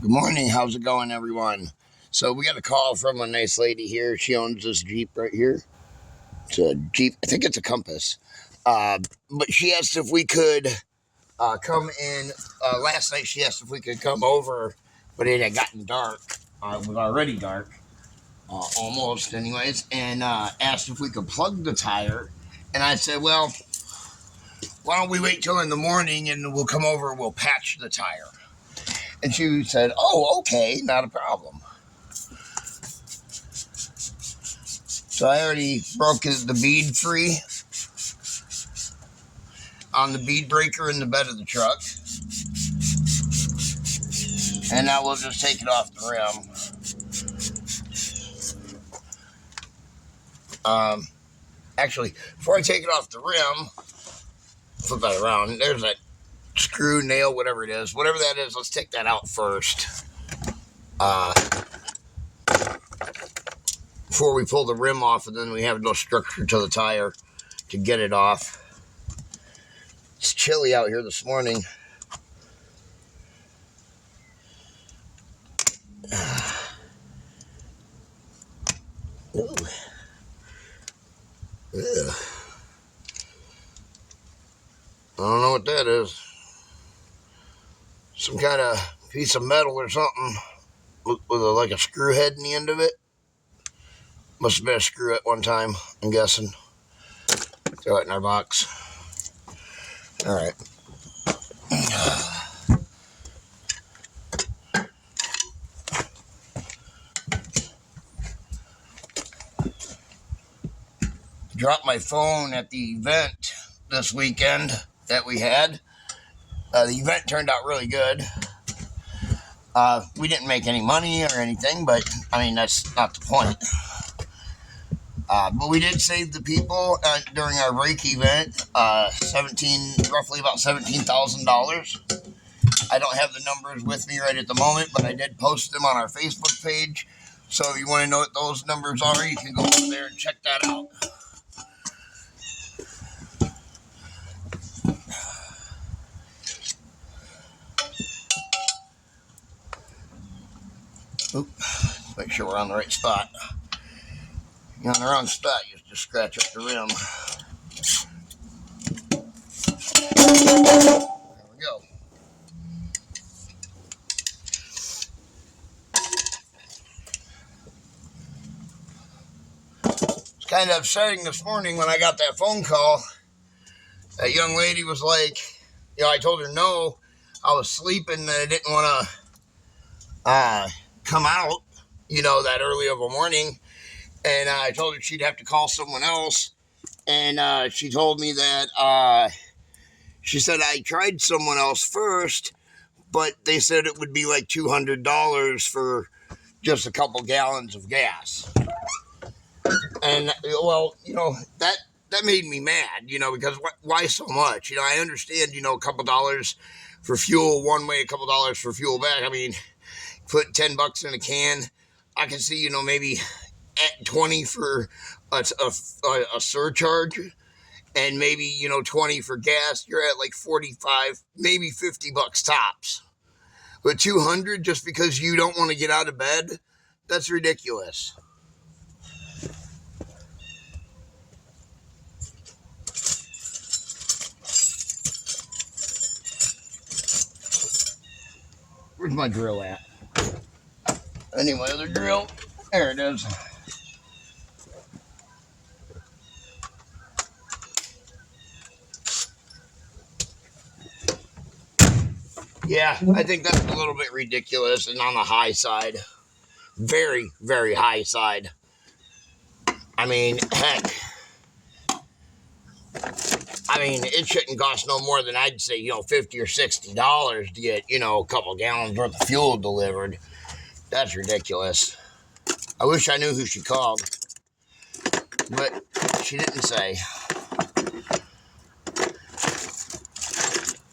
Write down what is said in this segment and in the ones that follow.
Good morning. How's it going, everyone? So we got a call from a nice lady here. She owns this Jeep right here. It's a Jeep. I think it's a Compass. But she asked if we could come in. Last night she asked if we could come over, but it had gotten dark. It was already dark, almost anyways, and asked if we could plug the tire. And I said, well, why don't we wait till in the morning and we'll come over and we'll patch the tire. And she said, oh, okay, not a problem. So I already broke the bead free on the bead breaker in the bed of the truck. And now we'll just take it off the rim. Actually, before I take it off the rim, flip that around, there's that screw, nail, whatever it is. Whatever that is, let's take that out first. Before we pull the rim off, and then we have no structure to the tire to get it off. It's chilly out here this morning. Ooh. Ugh. I don't know what that is. Some kind of piece of metal or something with like a screw head in the end of it. Must have been a screw at one time, I'm guessing. Throw it in our box. All right. Dropped my phone at the event this weekend that we had. The event turned out really good. We didn't make any money or anything, but I mean, that's not the point. But we did save the people during our break event, roughly about $17,000. I don't have the numbers with me right at the moment, but I did post them on our Facebook page. So if you want to know what those numbers are, you can go over there and check that out. Oop, make sure we're on the right spot. If you're on the wrong spot, you just scratch up the rim. There we go. It's kind of upsetting this morning when I got that phone call. That young lady was like, I told her no. I was sleeping and I didn't want to come out, that early of a morning. And I told her she'd have to call someone else. And she told me that, she said, I tried someone else first, but they said it would be like $200 for just a couple gallons of gas. And, well, that made me mad, because why so much? I understand, a couple dollars for fuel one way, a couple dollars for fuel back. I mean, put $10 in a can. I can see, maybe at 20 for a surcharge, and maybe, 20 for gas. You're at like 45, maybe $50 tops. But 200 just because you don't want to get out of bed? That's ridiculous. Where's my drill at? I need my other drill. There it is. Yeah, I think that's a little bit ridiculous and on the high side. Very, very high side. I mean, heck. It shouldn't cost no more than I'd say, $50 or $60 to get, a couple gallons worth of fuel delivered. That's ridiculous. I wish I knew who she called, but she didn't say.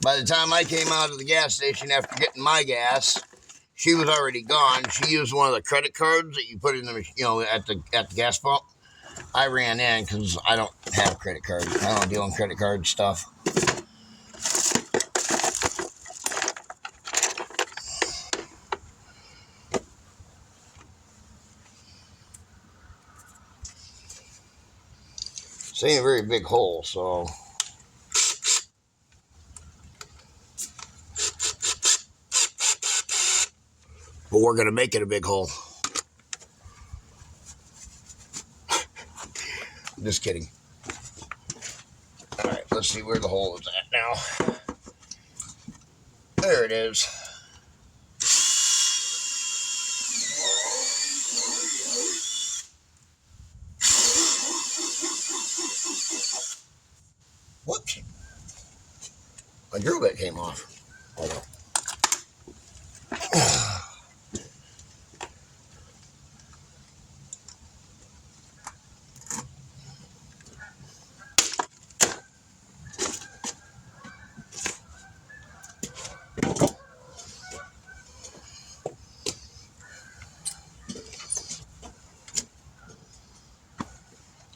By the time I came out of the gas station after getting my gas, she was already gone. She used one of the credit cards that you put in the, at the gas pump. I ran in because I don't have credit cards. I don't deal in credit card stuff. This ain't a very big hole, so but we're gonna make it a big hole. Just kidding. All right, let's see where the hole is at now. There it is. Whoops. My drill bit came off. Hold on.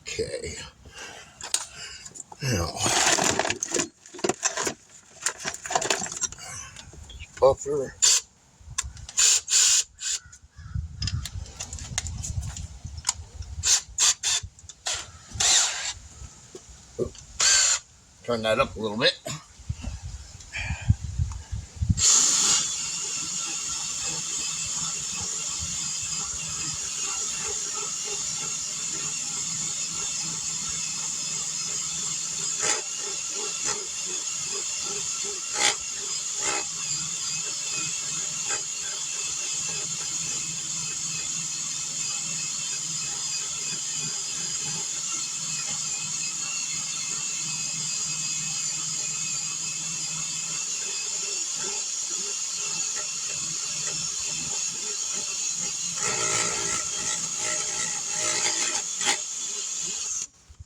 Okay. Now, buffer. Turn that up a little bit.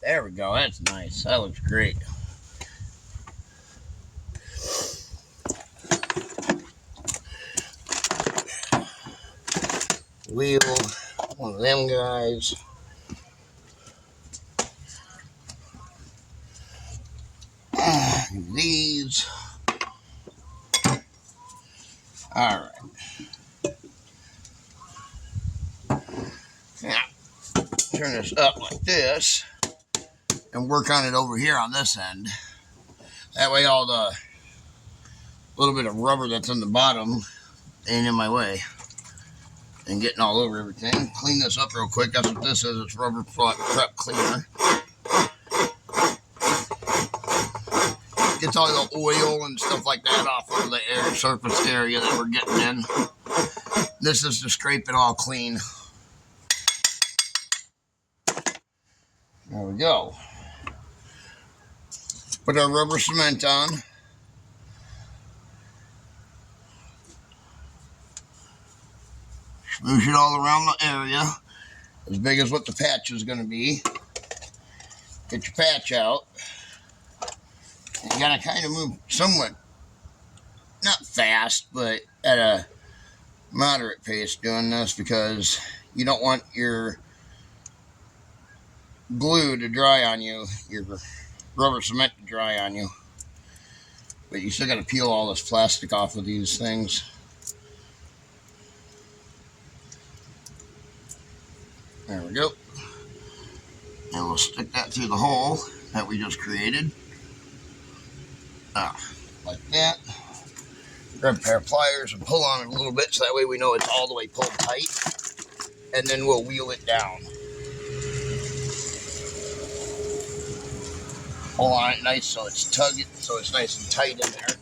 There we go. That's nice. That looks great. Wheel, one of them guys. These. All right. Now, turn this up like this and work on it over here on this end. That way all the little bit of rubber that's on the bottom ain't in my way and getting all over everything. Clean this up real quick. That's what this is. It's rubber prep cleaner. Gets all the oil and stuff like that off of the air surface area that we're getting in. This is to scrape it all clean. There we go. Put our rubber cement on. Smoosh it all around the area, as big as what the patch is going to be. Get your patch out. And you got to kind of move somewhat, not fast, but at a moderate pace doing this because you don't want your glue to dry on you, your rubber cement to dry on you. But you still got to peel all this plastic off of these things. There we go. And we'll stick that through the hole that we just created. Like that. Grab a pair of pliers and pull on it a little bit so that way we know it's all the way pulled tight. And then we'll wheel it down. Pull on it nice so it's tugged, so it's nice and tight in there.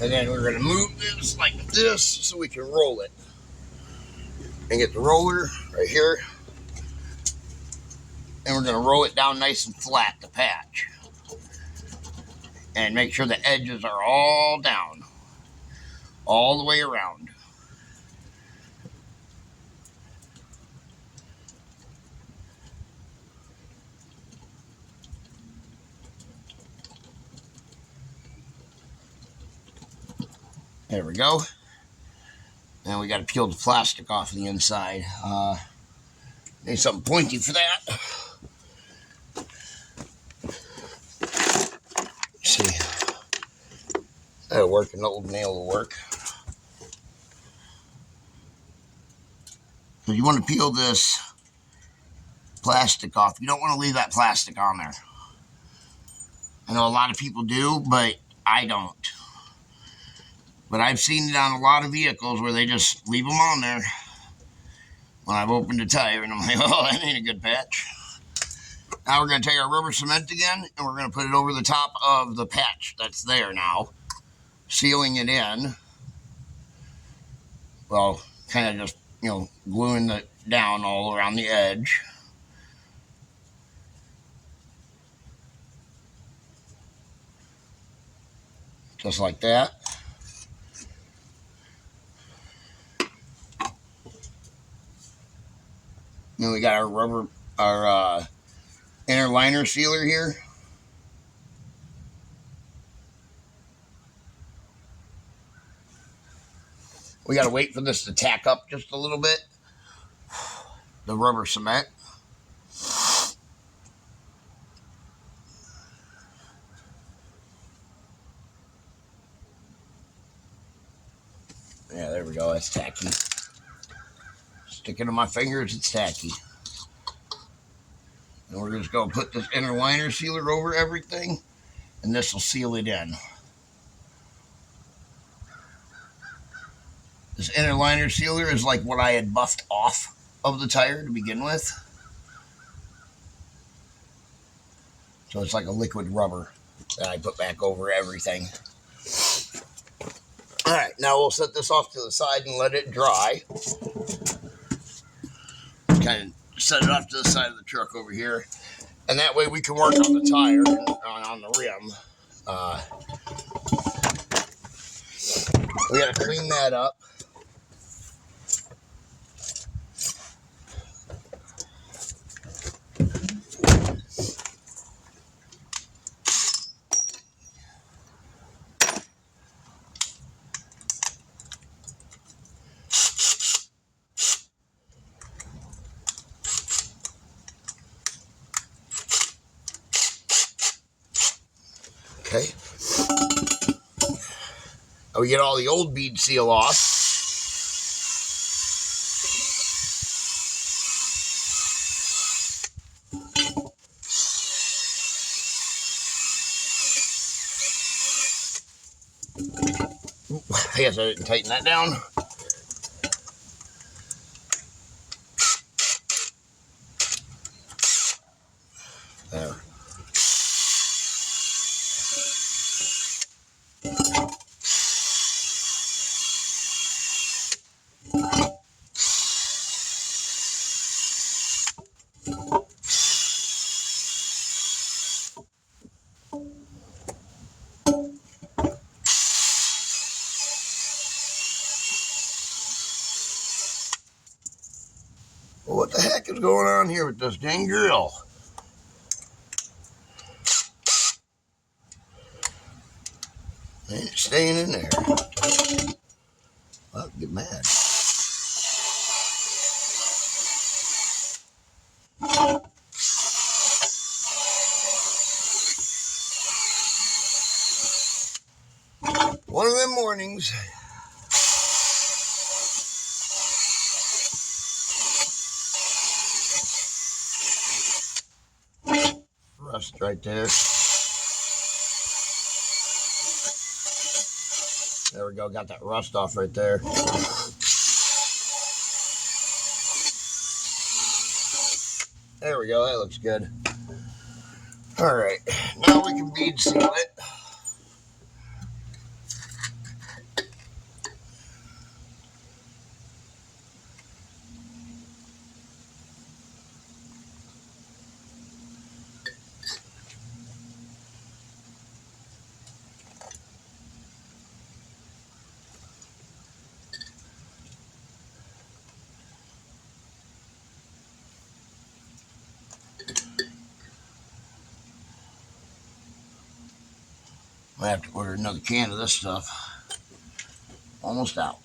And then we're going to move this like this so we can roll it. And get the roller right here. And we're going to roll it down nice and flat, the patch. And make sure the edges are all down. All the way around. There we go. Now we got to peel the plastic off the inside. Need something pointy for that. Let's see. That'll work. An old nail will work. because you want to peel this plastic off. You don't want to leave that plastic on there. I know a lot of people do, but I don't. But I've seen it on a lot of vehicles where they just leave them on there when I've opened the tire, and I'm like, oh, that ain't a good patch. Now we're going to take our rubber cement again, and we're going to put it over the top of the patch that's there now, sealing it in. Well, kind of just, gluing it down all around the edge. Just like that. Then we got our inner liner sealer here. We got to wait for this to tack up just a little bit. The rubber cement. Yeah, there we go. That's tacky. Sticking to my fingers, it's tacky. And we're just going to put this inner liner sealer over everything, and this will seal it in. This inner liner sealer is like what I had buffed off of the tire to begin with. So it's like a liquid rubber that I put back over everything. All right, now we'll set this off to the side and let it dry. Kind of set it off to the side of the truck over here. And that way we can work on the tire and on the rim. We got to clean that up. Okay. We get all the old bead seal off. I guess I didn't tighten that down. There. Well, what the heck is going on here with this dang grill? Ain't staying in there. I'll get mad. One of them mornings. Rust right there. There we go. Got that rust off right there. There we go. That looks good. All right. Now we can bead seal it. I have to order another can of this stuff. Almost out.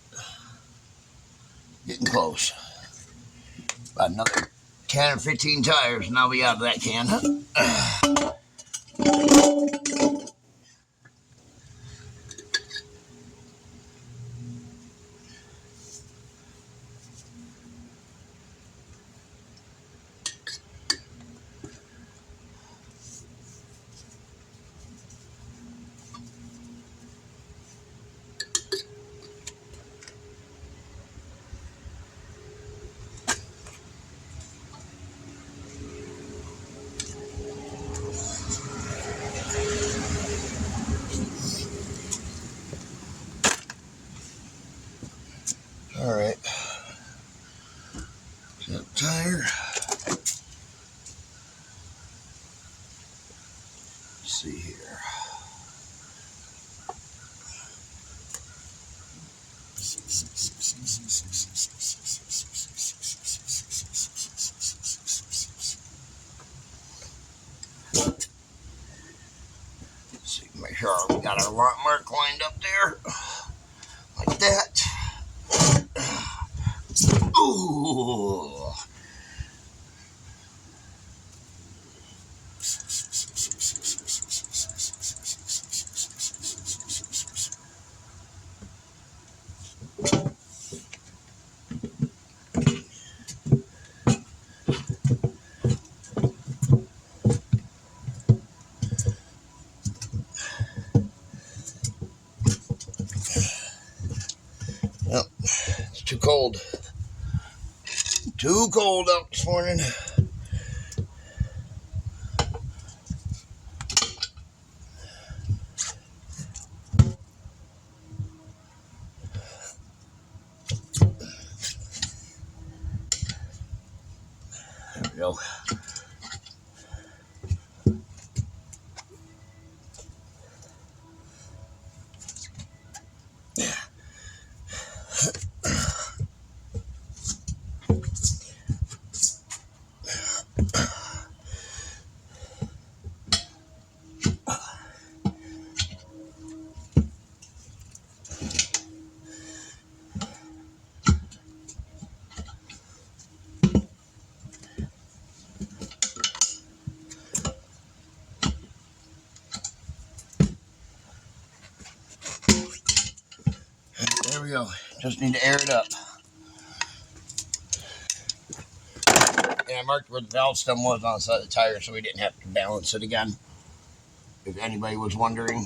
Getting close. About another 10 or 15 tires and I'll be out of that can. Make sure we got our lot mark lined up there. Like that. Ooh. Well, it's too cold. Too cold out this morning. There we go. There we go. Just need to air it up. And I marked where the valve stem was on the side of the tire so we didn't have to balance it again. If anybody was wondering.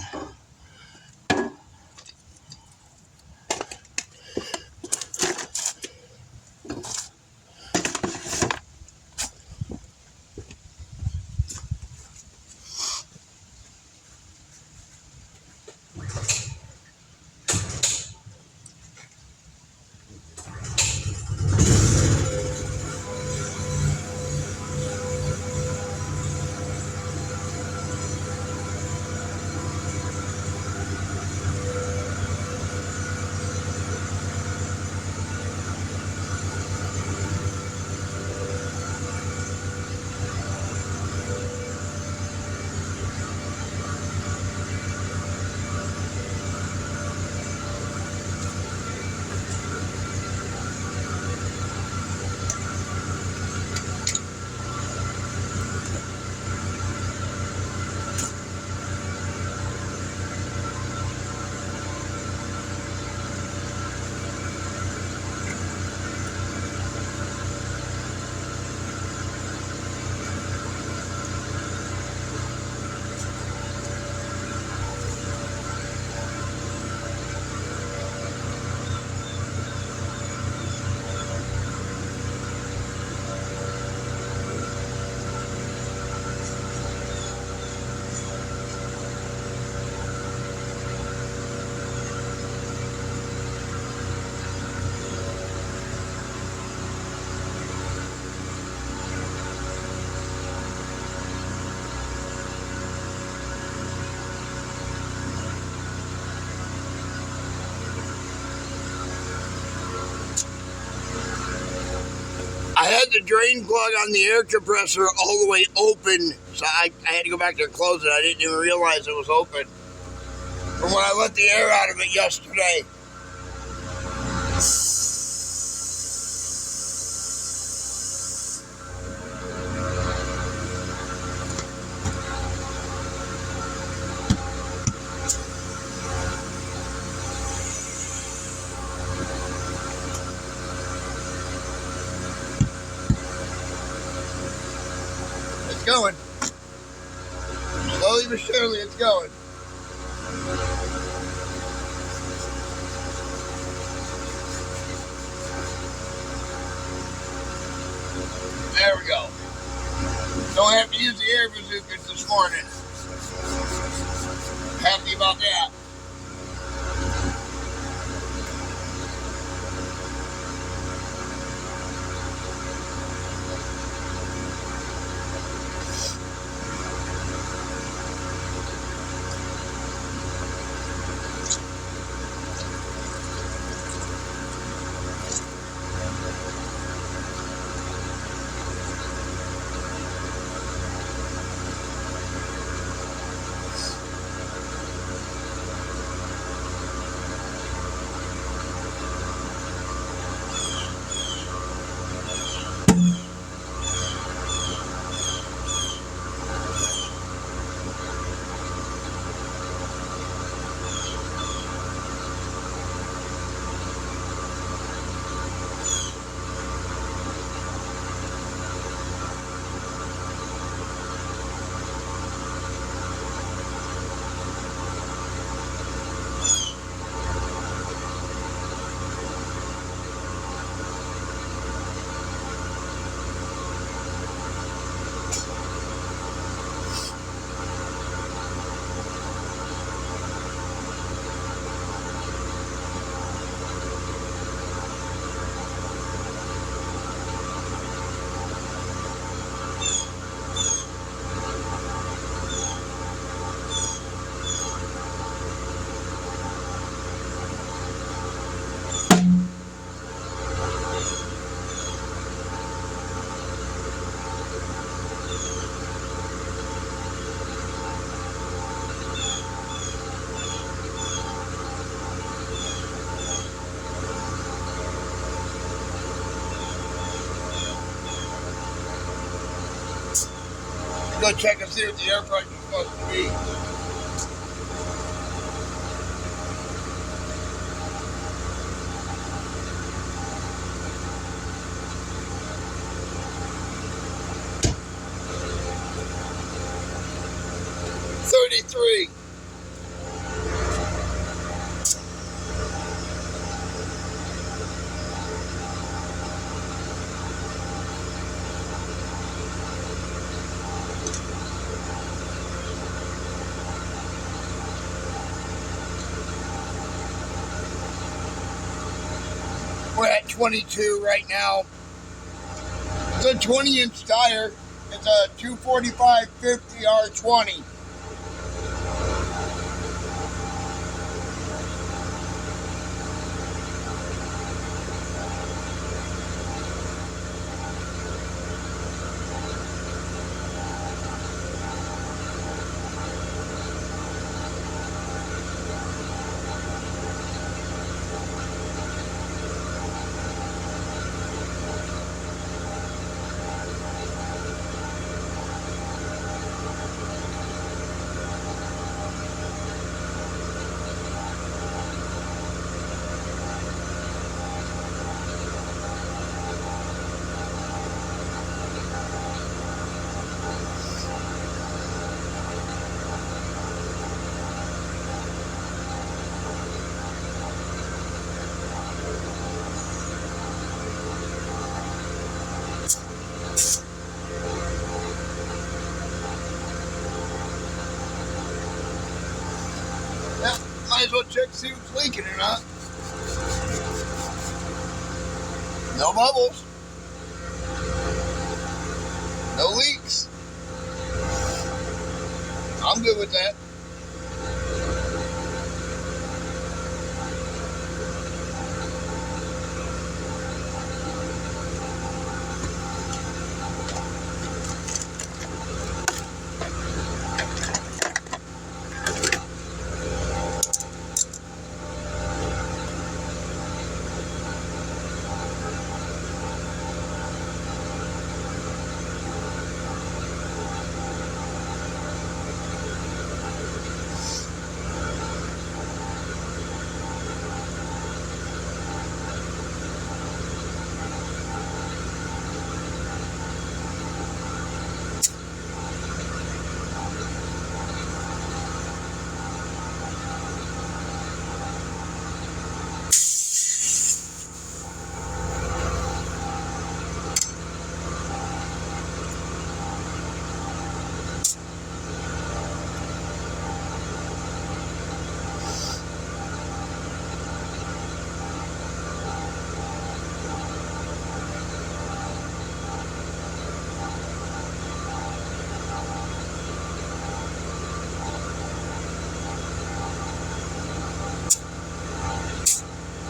I had the drain plug on the air compressor all the way open, so I had to go back there and close it. I didn't even realize it was open from when I let the air out of it yesterday. It's going. Slowly but surely, it's going. There we go. Don't have to use the air bazookas this morning. Happy about that. Go check and see what the air pressure is supposed to be. $33. We're at 22 right now. It's a 20-inch tire. It's a 245/50 R20. Yeah, might as well check to see if it's leaking or not. No bubbles. No leaks. I'm good with that.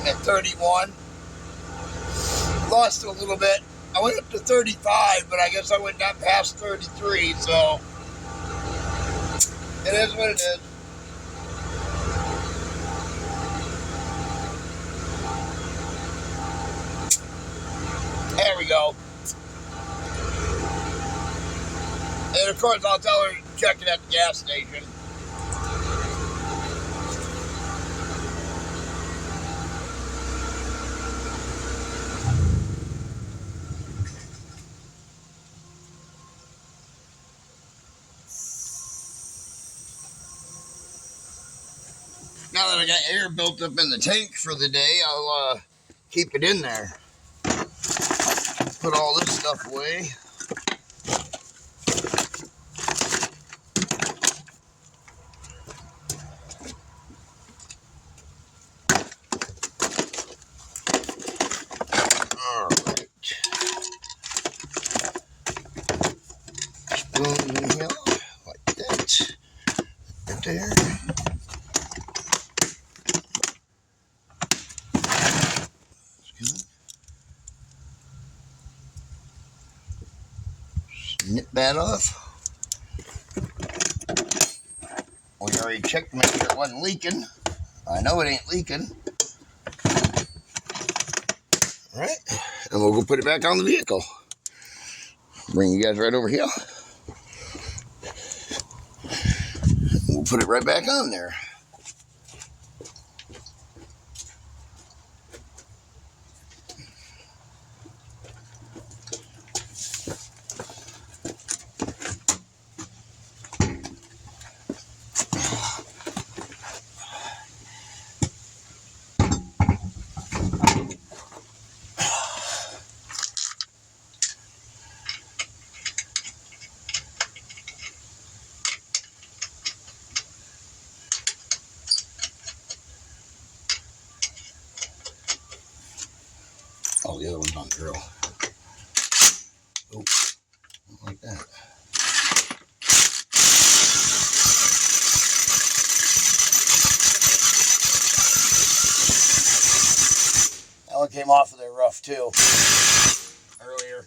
At 31. Lost a little bit. I went up to 35, but I guess I went down past 33, so it is what it is. There we go. And of course, I'll tell her to check it at the gas station. Now that I got air built up in the tank for the day, I'll keep it in there. Put all this stuff away. Alright. Spoon in here, like that. Right there. Snip that off. We already checked to make sure it wasn't leaking. I know it ain't leaking. Alright, and we'll go put it back on the vehicle. Bring you guys right over here. put it right back on there. Oh, the other one's on drill. Oh, like that. That one came off of there rough too. Earlier.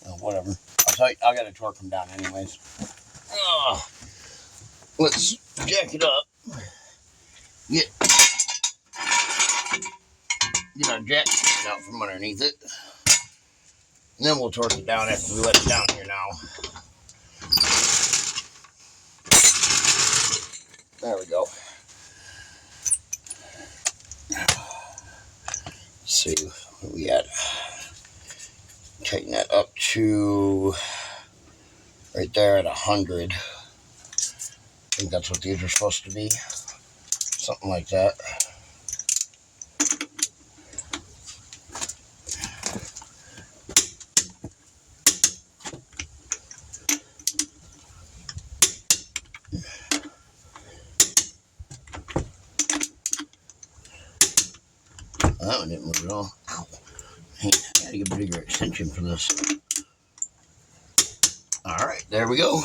Oh, whatever. I'll tell you, I gotta torque them down anyways. Let's jack it up. Get our jack out from underneath it. And then we'll torque it down after we let it down here now. There we go. Let's see what we got. Tighten that up to right there at 100. I think that's what these are supposed to be. Something like that. That one didn't move at all. Ow. I gotta get a bigger extension for this. Alright, there we go.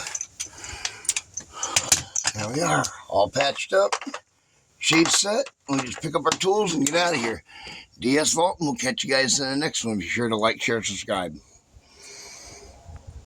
There we are. All patched up. Shade set. We just pick up our tools and get out of here. DS Vault, and we'll catch you guys in the next one. Be sure to like, share, subscribe.